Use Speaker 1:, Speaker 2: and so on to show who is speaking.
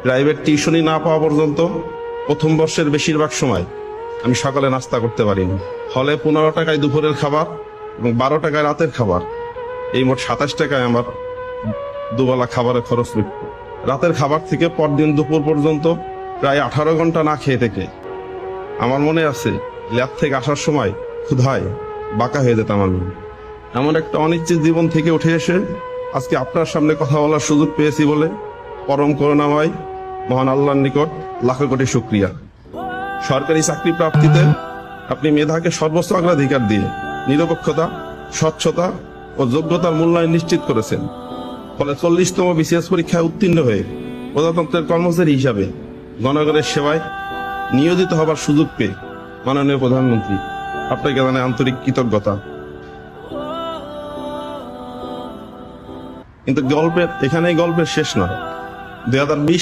Speaker 1: Private টিউশনি না পাওয়া পর্যন্ত প্রথম বর্ষের বেশিরভাগ সময় আমি সকালে নাস্তা করতে পারিনি। ফলে 15 টাকায় দুপুরের খাবার এবং 12 টাকায় রাতের খাবার, এই মোট 27 টাকায় আমার দুবেলা খাবারের খরচ মিটত। রাতের খাবার থেকে পরদিন দুপুর পর্যন্ত প্রায় 18 ঘন্টা না খেয়ে থেকে আমার মনে আছে ল্যাব থেকে আসার সময় ক্ষুধায় বাঁকা হয়ে যেতাম আমি। এমন একটা অনিশ্চিত জীবন থেকে উঠে এসে আজকে আপনার সামনে কথা বলার সুযোগ পেয়েছি বলে পরম করুণাময় মহান আল্লাহর নিকট লাখো কোটি শুকরিয়া। সরকারি চাকরি প্রাপ্তিতে আপনি মেধাকে সর্বোচ্চ অগ্রাধিকার দিয়ে নিরপেক্ষতা, স্বচ্ছতা ও যোগ্যতার মূল্যায়ন নিশ্চিত করেছেন। ফলে 40তম বিসিএস পরীক্ষায় উত্তীর্ণ হয়ে প্রজাতন্ত্রের কর্মচারী হিসাবে জনগণের সেবায় নিয়োজিত হবার সুযোগ পেয়ে মাননীয় প্রধানমন্ত্রী, আপনাকে জানাই আন্তরিক কৃতজ্ঞতা। কিন্তু গল্পের শেষ নয়। 2020